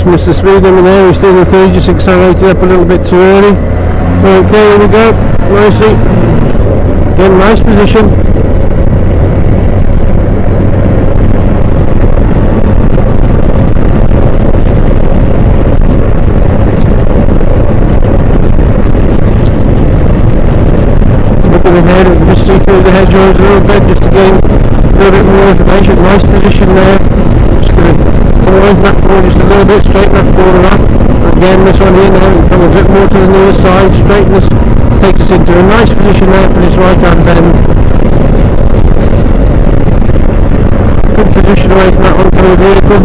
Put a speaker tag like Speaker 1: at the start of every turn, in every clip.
Speaker 1: missed the speed limit there. He's still in 30, just accelerated up a little bit too early. Okay, here we go. Nicely. Again, nice position. Looking ahead, we can just see through the hedgerows a little bit just to gain a little bit more information. Nice position there. Just going to come away from that corner just a little bit, straighten that corner up. Again, this one here now, we can come a bit more to the near side, straighten this, takes us into a nice position there for this right hand bend. Good position away from that oncoming vehicle.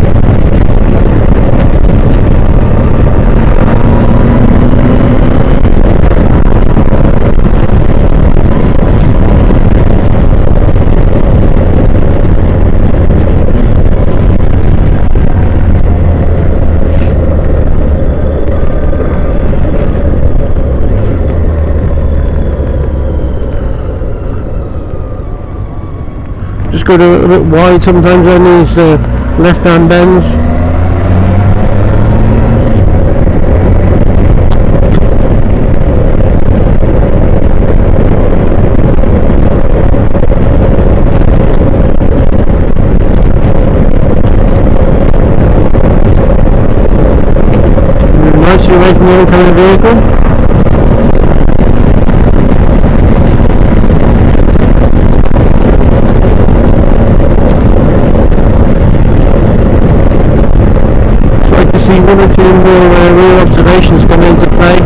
Speaker 1: Just go a bit wide sometimes on these left hand bends. Nicely away from the oncoming vehicle. See one or two more rear observations come into play.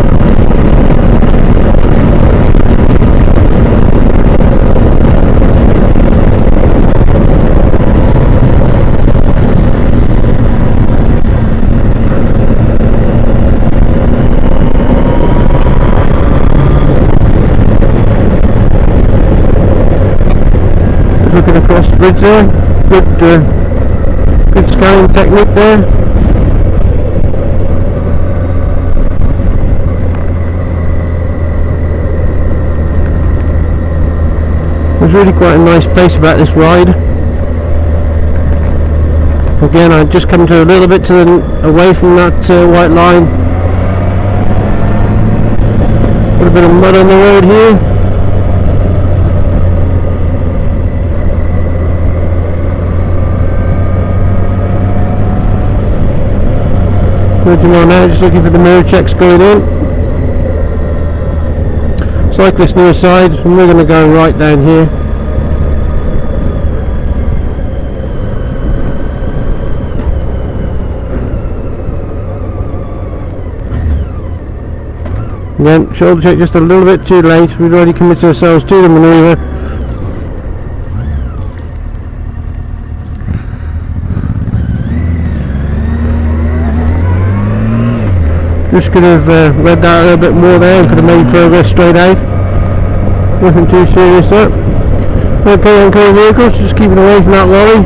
Speaker 1: Just looking across the bridge there, good scanning technique there. There's really quite a nice place about this ride. Again, I just come to a little bit away from that white line. Got a bit of mud on the road here. Now, just looking for the mirror checks going in. Cyclist near side, and we're going to go right down here. Again, shoulder check just a little bit too late. We'd already committed ourselves to the manoeuvre. Just could have read that a little bit more there and could have made progress straight out. Nothing too serious there. Okay, oncoming vehicles, just keeping away from that lorry.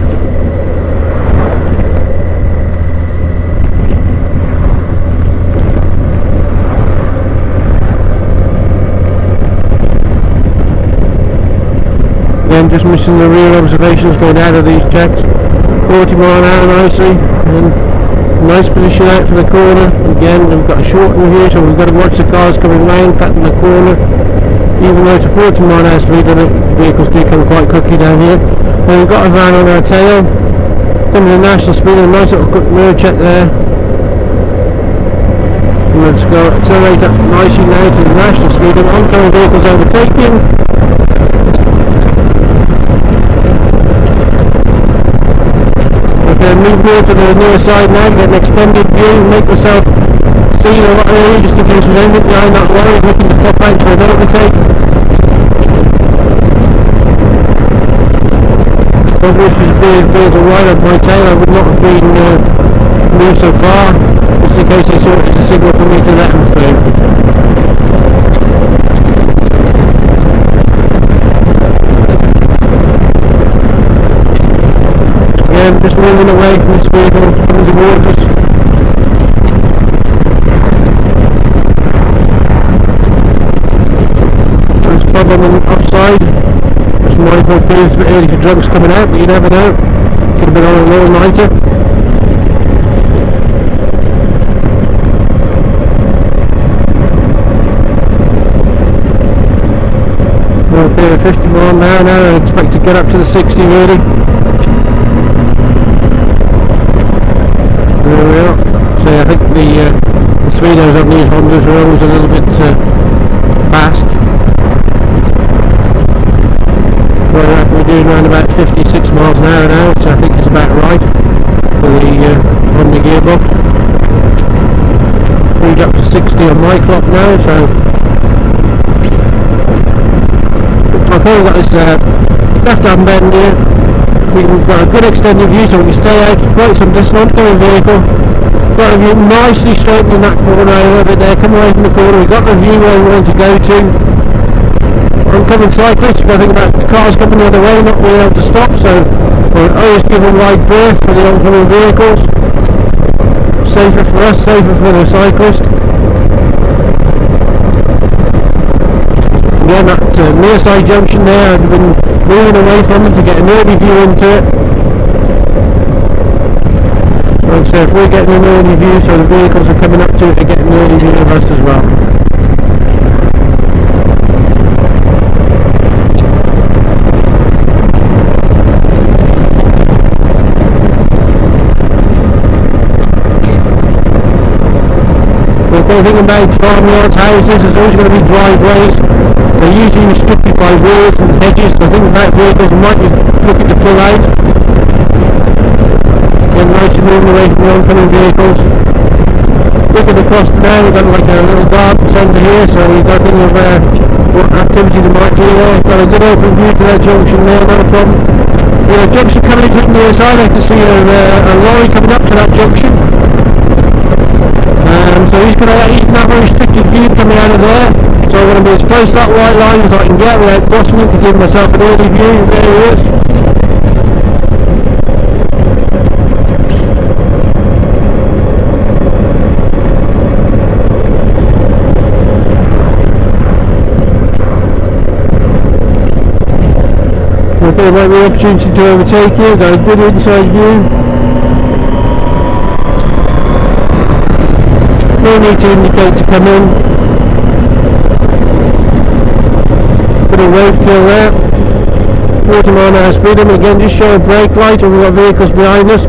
Speaker 1: Again, just missing the rear observations going out of these checks. 40 mile an hour nicely. And nice position out for the corner. Again, we've got a shorten here, so we've got to watch the cars coming round, cutting the corner. Even though it's a 40 mile an hour speed limit, vehicles do come quite quickly down here. And we've got a van on our tail. Coming to national speed, a nice little quick mirror check there. And let's go accelerate up nicely now to the national speed limit. Oncoming vehicles overtaking. Move more to the near side now, get an extended view, make myself see a lot early just in case there's anything behind that lorry looking to pop out for an overtake. Obviously, if this was vehicle right up my tail, I would not have been moved so far, just in case they saw it as a signal for me to let them through. Just moving away from this vehicle, coming towards us. There's a problem on the offside. Just mindful it appears a bit early for drunks coming out, but you never know. Could have been on an all-nighter. bit of 50 mile an hour now. I expect to get up to the 60 really. There we are. So I think the speedos on these Hondas are always a little bit fast. Well, we're doing around about 56 miles an hour now, so I think it's about right for the Honda gearbox. Moved up to 60 on my clock now, so I've kind of got this left arm bend here. We've got a good extended view, so we can stay out quite some distance, oncoming vehicle. Got a view nicely straight in that corner a little bit there, come away from the corner. We've got the view where we want to go to. Oncoming cyclists, you've got to think about the cars coming the other way, not being able to stop, so we'll always give a wide berth for the oncoming vehicles. Safer for us, safer for the cyclist. Again, that near side junction there, I've been moving away from it to get an early view into it. Like I say, if we're getting an early view, so the vehicles are coming up to it to get an early view of us as well. The thing about farmyards, houses, there's always going to be driveways. They're usually restricted by walls and hedges. The thing about vehicles, we might be looking to pull out. Again, nicely moving away from the oncoming vehicles. Looking across now, we've got like a little garden centre here, so we've got to think of what activity there might be there. Got a good open view to that junction there, not a problem. With a junction coming into the near side, I can see a lorry coming up to that junction. So he's going to have a restricted view coming out of there, so I'm going to be as close to that white line as I can get without crossing it to give myself an early view. There he is. Okay, there might be an opportunity to overtake you, got a good inside view. No need to indicate to come in. Bit of roadkill there. 40 mile an hour speed limit. Again, just show a brake light and we've got vehicles behind us.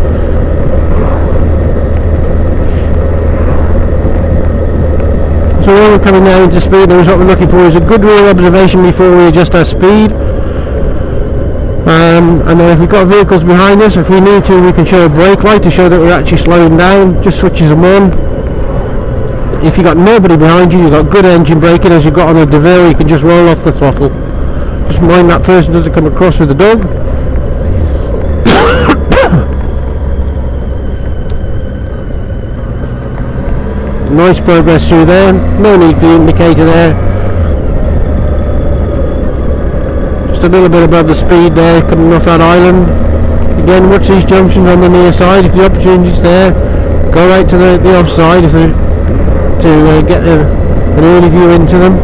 Speaker 1: So when we're coming now into speed limits, what we're looking for is a good rear observation before we adjust our speed. And then if we've got vehicles behind us, if we need to, we can show a brake light to show that we're actually slowing down. Just switches them on. If you've got nobody behind you, you've got good engine braking, as you've got on a DeVille, you can just roll off the throttle. Just mind that person doesn't come across with the dog. Nice progress through there, no need for the indicator there. Just a little bit above the speed there, coming off that island. Again, watch these junctions on the near side. If the opportunity's there, go right to the offside to get an early view into them.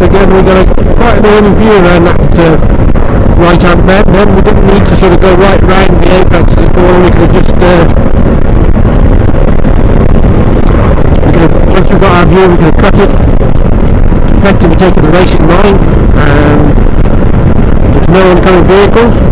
Speaker 1: Again, we got quite an early view around that right hand bend. Then we didn't need to sort of go right round the apex of the corner. We could have just once we've got our view, we could have cut it. Effectively taking the racing line, and there's no oncoming vehicles.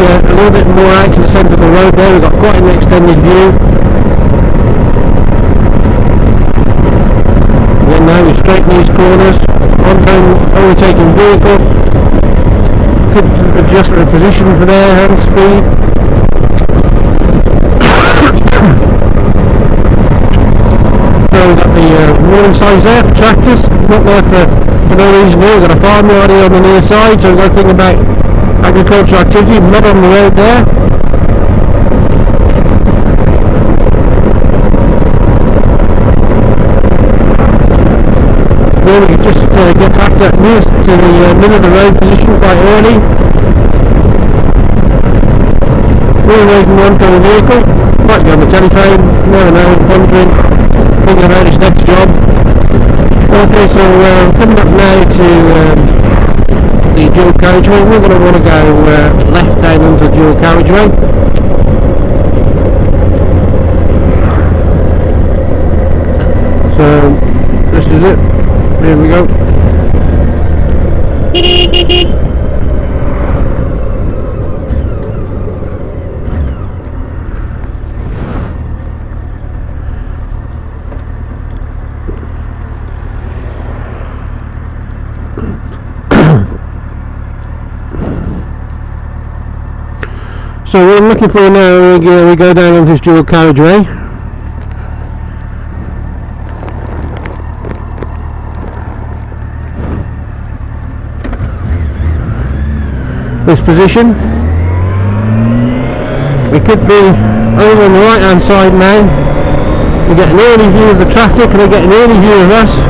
Speaker 1: A little bit more out to the centre of the road there, we've got quite an extended view. Again now we straighten these corners, overtaking vehicle, good adjustment of position for there, hand speed. Now we've got the warning signs there for tractors, not there for no reason here. We've got a farmyard here on the near side, so we've got to think about agricultural activity, mud on the road there. afternoon. We could just get back to the middle of the road position quite early. We're away from one kind of vehicle. Might be on the telephone, never know, wondering, thinking about his next job. Okay, so coming up now to the dual carriageway. We're going to want to go left down onto the dual carriageway. So this is it. Here we go. So what I'm looking for now, we go down onto this dual carriageway. This position. We could be over on the right hand side now. We get an early view of the traffic and we get an early view of us.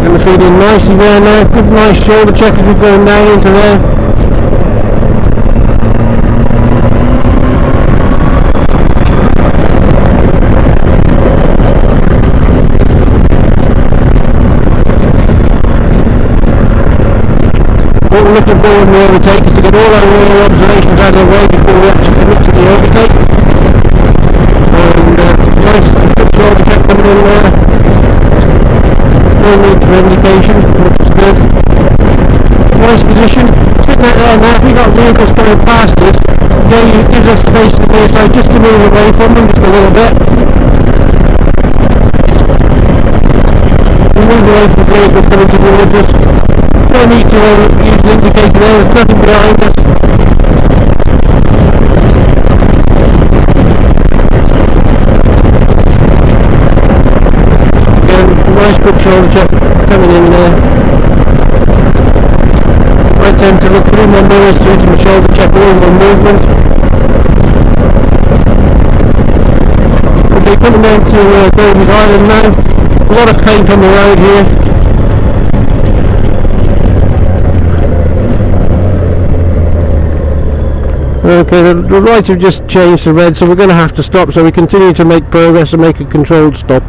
Speaker 1: Going to feed in nicely there now. Good nice shoulder check as we're going down into there. What we're looking for in the overtake is to get all our rear observations out of the way before we actually commit to the overtake. And nice good shoulder check coming in there. No need for indication, which is good. Nice position. Sitting out there now, if we've got vehicles coming past us, it gives us space to the near side just to move away from them just a little bit. We move away from vehicles coming towards us. No need to use the indicator there, there's nothing behind us. Again, nice quick shoulder check coming in there. I tend to look through my mirrors through to my shoulder check all my movement. We'll be coming down to Powys Island now. A lot of paint on the road here. Okay, the lights have just changed to red, so we're going to have to stop, so we continue to make progress and make a controlled stop.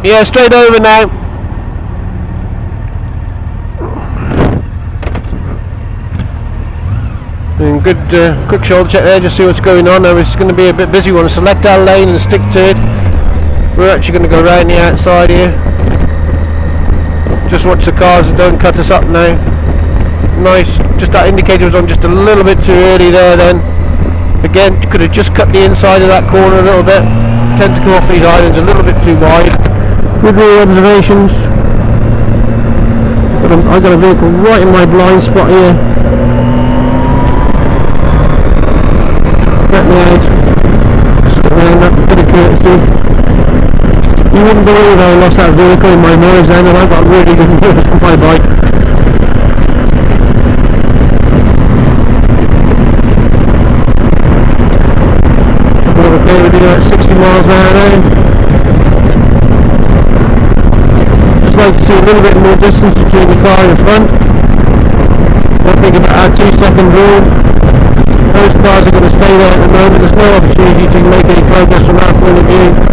Speaker 1: Yeah, straight over now. And good quick shoulder check there, just see what's going on. Now it's going to be a bit busy. We want to select our lane and stick to it. We're actually going to go round the outside here. Just watch the cars and don't cut us up now. Nice, just that indicator was on just a little bit too early there then. Again, could have just cut the inside of that corner a little bit. Tend to come off these islands a little bit too wide. Good rear observations. I've got a vehicle right in my blind spot here. Get me out. Just around that bit of courtesy. You wouldn't believe I lost that vehicle in my mirrors then, and I've got really good mirrors on my bike. Okay, we're doing about 60 miles an hour now. Just like to see a little bit more distance between the car in front. Don't think about our 2-second rule. Those cars are going to stay there at the moment. There's no opportunity to make any progress from our point of view.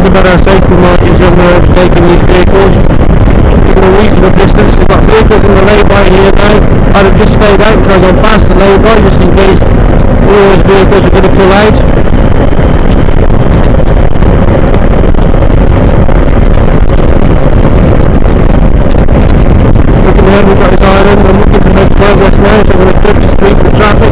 Speaker 1: About our safety margins when we're overtaking these vehicles. Keeping a reasonable distance. We've got vehicles in the lay-by here now. I'd have just stayed out until I've gone past the lay-by just in case all those vehicles are going to pull out. Looking ahead, we've got his island. I'm looking to make progress now, so I'm going to clip the street for traffic.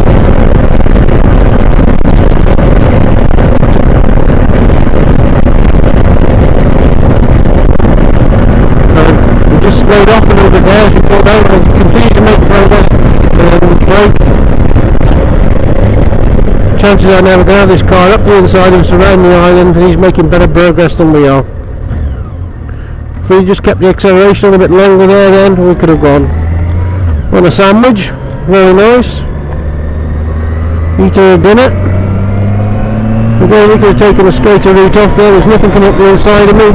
Speaker 1: blade off a little bit there as we pulled out, and continue to make progress and brake. Chances are now we're going to have this car up the inside and surround the island, and he's making better progress than we are. If we just kept the acceleration on a bit longer there, then we could have gone. On a sandwich, very nice. Eating a dinner. Again, we could have taken a straighter route off there, there's nothing coming up the inside of me.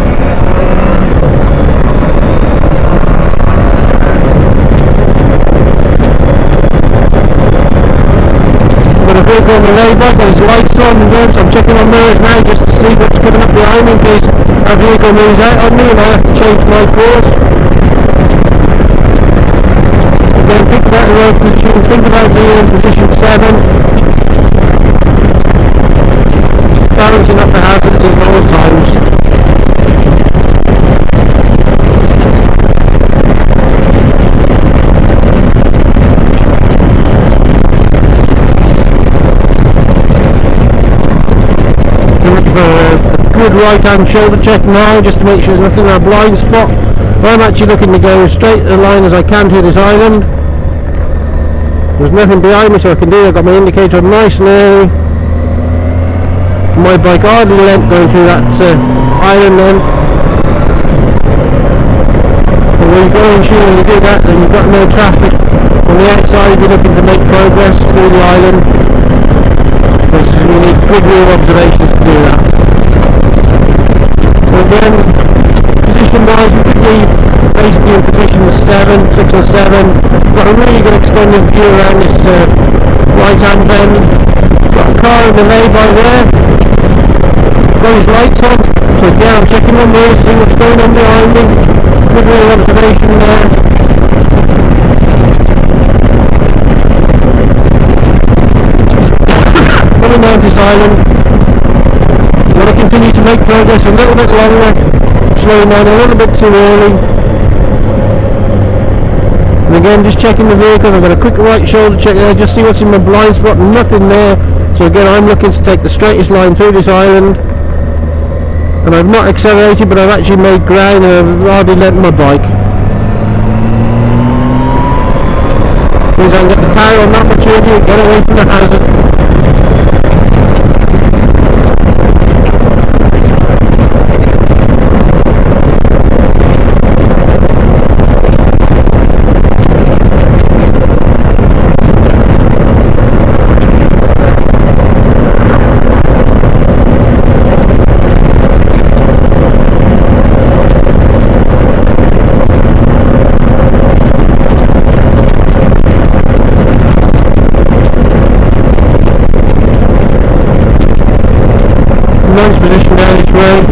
Speaker 1: Got a vehicle on the lay-by, got his lights on again, so I'm checking my mirrors now just to see what's coming up behind me in case a vehicle moves out on me and I have to change my course. Again, think about the road position, think about being in position 7. Balancing up the hazards at all times. I'm looking for a good right hand shoulder check now just to make sure there's nothing in our blind spot. I'm actually looking to go as straight a line as I can to this island. There's nothing behind me so I can do it. I've got my indicator nice and early. My bike hardly lent going through that island then. But when you go in tune and you do that, then you've got no traffic on the outside. You're looking to make progress through the island. But you need good real observations to do that. So again, position wise, we could be basically in position 6 or 7. Got a really good extended view around this right hand bend. Got a car in the lay-by there. Got his lights on, so again I'm checking my mirrors, seeing what's going on behind me. Good real observation there. Coming down this island, I'm going to continue to make progress a little bit longer, slowing down a little bit too early. And again, just checking the vehicles. I've got a quick right shoulder check there, just see what's in my blind spot, nothing there. So again, I'm looking to take the straightest line through this island. And I've not accelerated, but I've actually made ground and I've hardly lent my bike. Means I can get the power on that much earlier and get away from the hazard. Nice position down this road.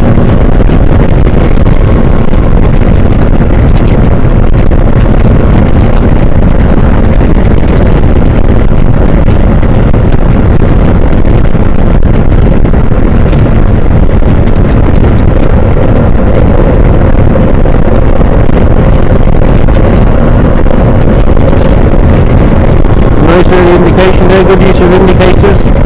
Speaker 1: Nice early indication there, good use of indicators.